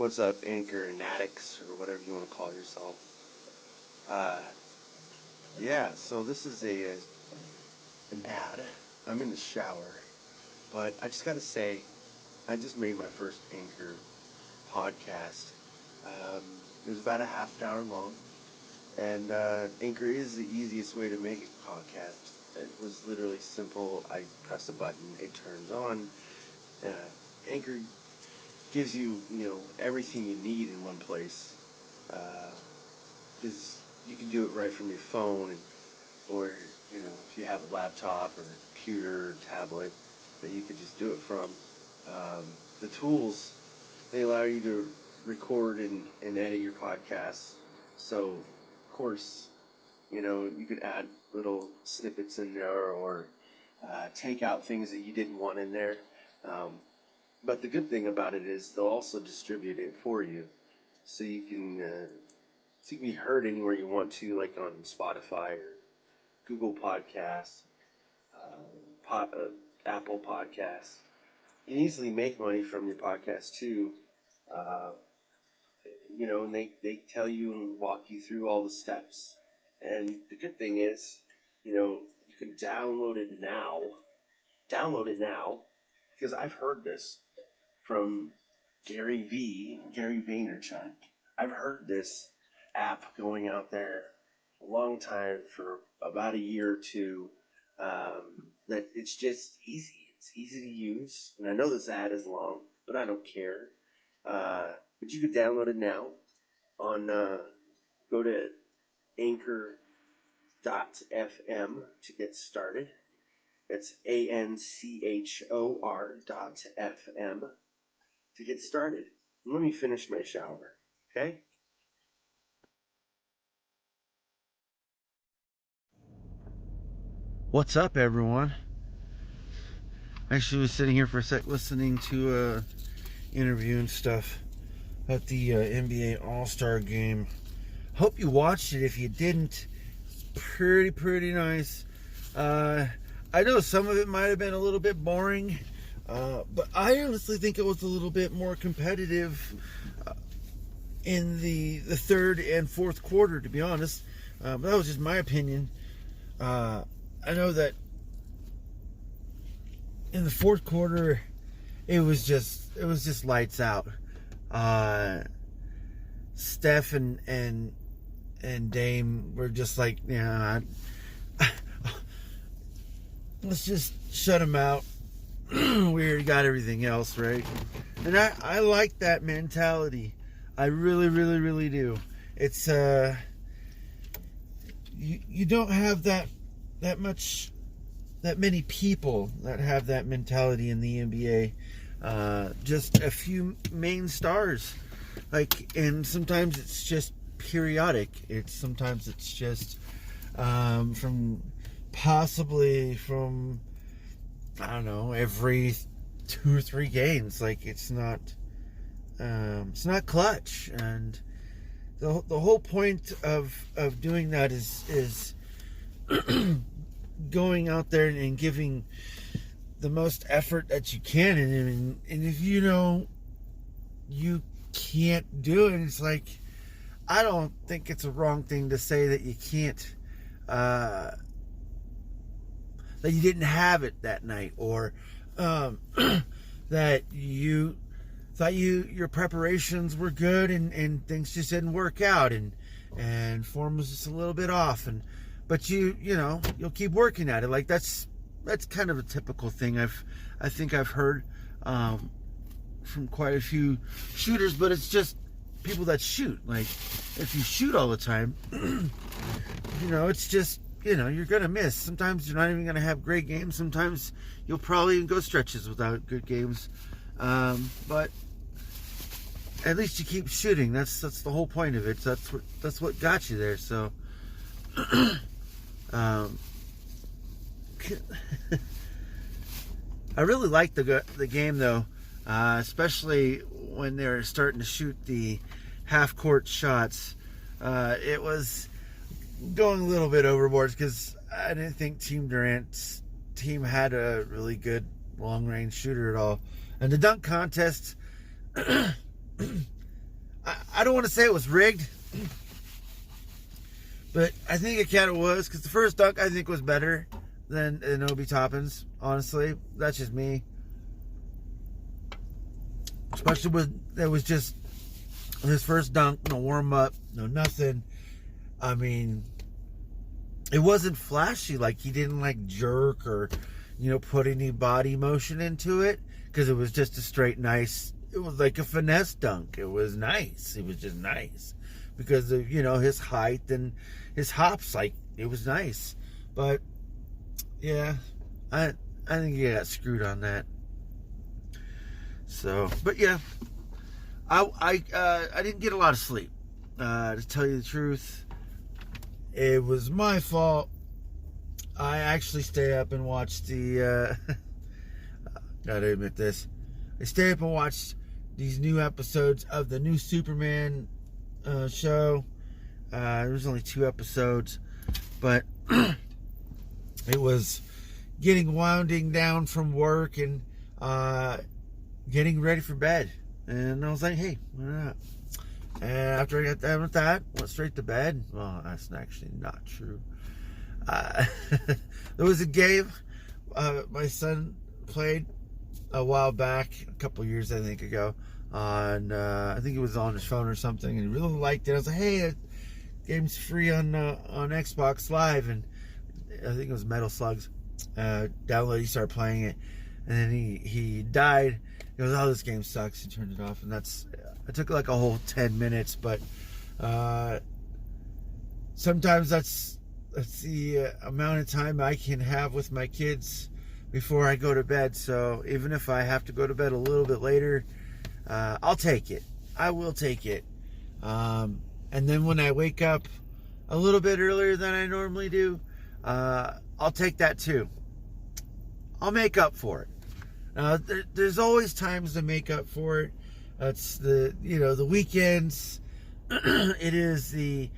What's up, Anchor and addicts, or whatever you want to call yourself? Uh, yeah, so this is an ad. I'm in the shower, but I just gotta say, I just made my first Anchor podcast. It was about a half an hour long, and Anchor is the easiest way to make a podcast. It was literally simple. I press a button, it turns on. Uh, Anchor gives you, everything you need in one place. Because you can do it right from your phone, or if you have a laptop or a computer or tablet that you could just do it from. The tools, they allow you to record and edit your podcasts. So, of course, you could add little snippets in there, or take out things that you didn't want in there. Um, but the good thing about it is they'll also distribute it for you, so you can be heard anywhere you want to, like on Spotify or Google Podcasts, Apple Podcasts. You can easily make money from your podcast too. Uh, and they tell you and walk you through all the steps. And the good thing is, you can download it now. Download it now, because I've heard this from Gary Vaynerchuk. I've heard this app going out there a long time, for about a year or two. That it's just easy. It's easy to use, and I know this ad is long, but I don't care. But you can download it now on. Go to anchor.fm to get started. It's ANCHOR.FM to get started. Let me finish my shower, okay? What's up, everyone? Actually, was sitting here for a sec listening to interview and stuff at the NBA All-Star game. Hope you watched it. If you didn't, it's pretty nice. I know some of it might have been a little bit boring, but I honestly think it was a little bit more competitive in the third and fourth quarter, to be honest. That was just my opinion. I know that in the fourth quarter, it was just lights out. Steph and Dame were just like, let's just shut them out. We already got everything else, right? And I like that mentality. I really do. It's you don't have that many people that have that mentality in the NBA. Just a few main stars, and sometimes it's just periodic. Sometimes it's just from I don't know, every 2 or 3 games. It's not clutch, and the whole point of doing that is going out there and giving the most effort that you can, and if you can't do it, it's like, I don't think it's a wrong thing to say that you can't, that you didn't have it that night, or that you thought your preparations were good and things just didn't work out, and form was just a little bit off, but you'll keep working at it. That's kind of a typical thing I think I've heard from quite a few shooters, but it's just people that shoot. If you shoot all the time, it's just, you're gonna miss. Sometimes you're not even gonna have great games. Sometimes you'll probably even go stretches without good games. But at least you keep shooting. That's the whole point of it. That's what got you there. So I really liked the game, though, especially when they were starting to shoot the half-court shots. It was going a little bit overboard, because I didn't think Team Durant's team had a really good long-range shooter at all. And the dunk contest, I don't want to say it was rigged, but I think it kind of was, because the first dunk I think was better than Obi Toppin's. Honestly, that's just me. Especially with it was just his first dunk, no warm up, no nothing. I mean, it wasn't flashy. Like, he didn't like jerk or, put any body motion into it, because it was just a straight nice. It was like a finesse dunk. It was nice. It was just nice because of, his height and his hops. Like, it was nice. But yeah, I think he got screwed on that. So, but yeah, I didn't get a lot of sleep. To tell you the truth, it was my fault. I actually stay up and watch the. Gotta admit this. I stay up and watch these new episodes of the new Superman show. There was only 2 episodes, but it was winding down from work and getting ready for bed. And I was like, hey, why not? And after I got done with that, went straight to bed. Well, that's actually not true. There was a game my son played a while back, a couple years I think ago, on I think it was on his phone or something, and he really liked it. I was like, hey, the game's free on Xbox Live, and I think it was Metal Slugs. Download, he started playing it, and then he died. He goes, oh, this game sucks. He turned it off, and it took like a whole 10 minutes, but sometimes that's the amount of time I can have with my kids before I go to bed. So even if I have to go to bed a little bit later, I'll take it. I will take it. And then when I wake up a little bit earlier than I normally do, I'll take that too. I'll make up for it. There's always times to make up for it. It's the weekends. It is the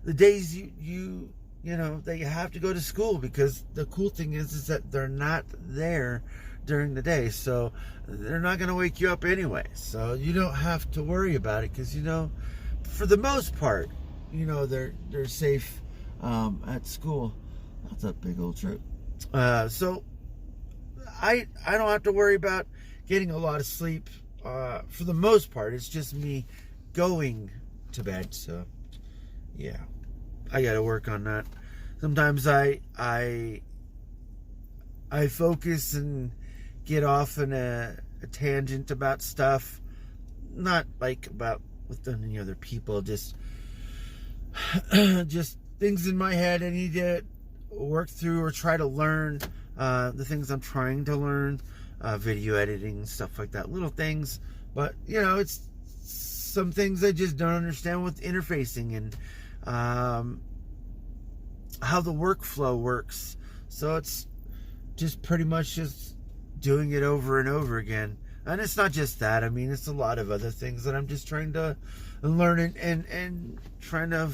days that you have to go to school, because the cool thing is that they're not there during the day, so they're not going to wake you up anyway, so you don't have to worry about it, because for the most part they're safe at school. That's a big old trip. So I don't have to worry about getting a lot of sleep. For the most part, it's just me going to bed. So yeah, I got to work on that. Sometimes I focus and get off in a tangent about stuff, not like about with any other people, just things in my head I need to work through or try to learn, the things I'm trying to learn, video editing, stuff like that, little things. But it's some things I just don't understand with interfacing and how the workflow works. So it's just pretty much just doing it over and over again. And it's not just that. I mean, it's a lot of other things that I'm just trying to learn and trying to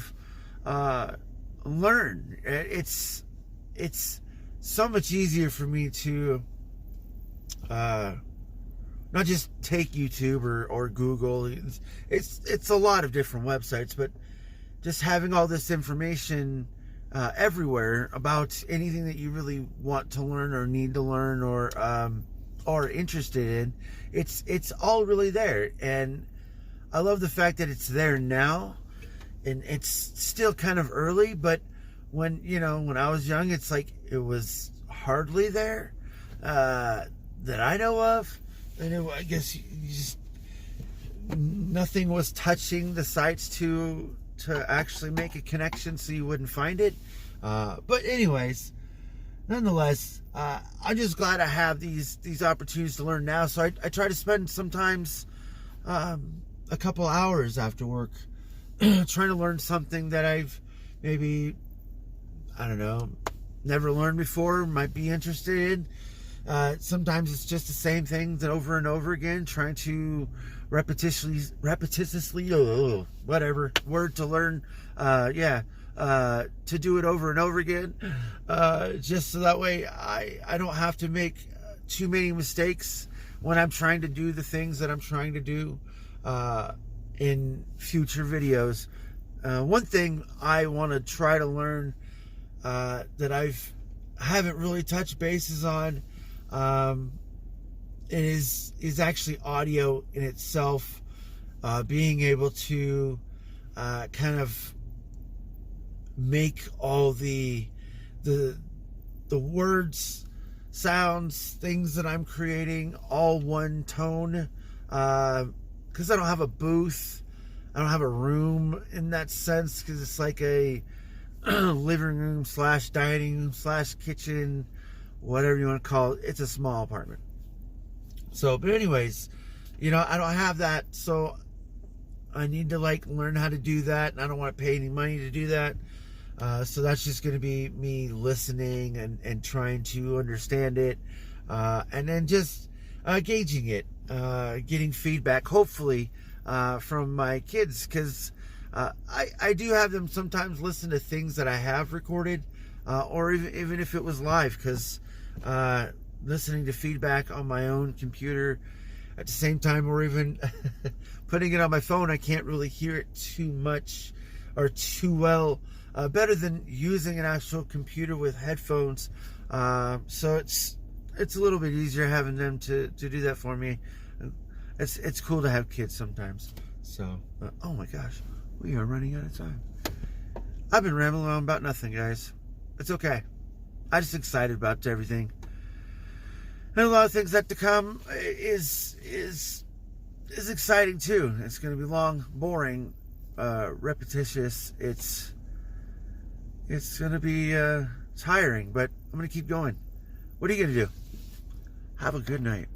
learn. It's so much easier for me to not just take YouTube or Google. It's a lot of different websites, but just having all this information everywhere about anything that you really want to learn or need to learn or interested in, it's all really there. And I love the fact that it's there now, and it's still kind of early, but when I was young, it's like it was hardly there that I know of. And I guess nothing was touching the sites to actually make a connection, so you wouldn't find it. But anyways, nonetheless, I'm just glad I have these opportunities to learn now. So I try to spend sometimes a couple hours after work trying to learn something that I've maybe, I don't know, never learned before, might be interested in. Sometimes it's just the same things over and over again, trying to repetitiously, whatever word to learn, to do it over and over again, just so that way I don't have to make too many mistakes when I'm trying to do the things that I'm trying to do. in future videos. One thing I want to try to learn that haven't really touched bases on is actually audio in itself. Being able to kind of make all the words, sounds, things that I'm creating all one tone, because I don't have a booth, I don't have a room in that sense, because it's like a living room / dining room / kitchen, whatever you want to call it. It's a small apartment. So, but anyways, I don't have that, so I need to learn how to do that, and I don't want to pay any money to do that. So that's just going to be me listening and trying to understand it, and then just gauging it, getting feedback, hopefully, from my kids, because I do have them sometimes listen to things that I have recorded, or even if it was live, because listening to feedback on my own computer at the same time, or even putting it on my phone, I can't really hear it too much or too well. Better than using an actual computer with headphones. So it's a little bit easier having them to do that for me. It's cool to have kids sometimes. So, oh my gosh, we are running out of time. I've been rambling on about nothing, guys. It's okay. I'm just excited about everything. And a lot of things that to come is exciting too. It's going to be long, boring, repetitious. It's going to be tiring, but I'm going to keep going. What are you going to do? Have a good night.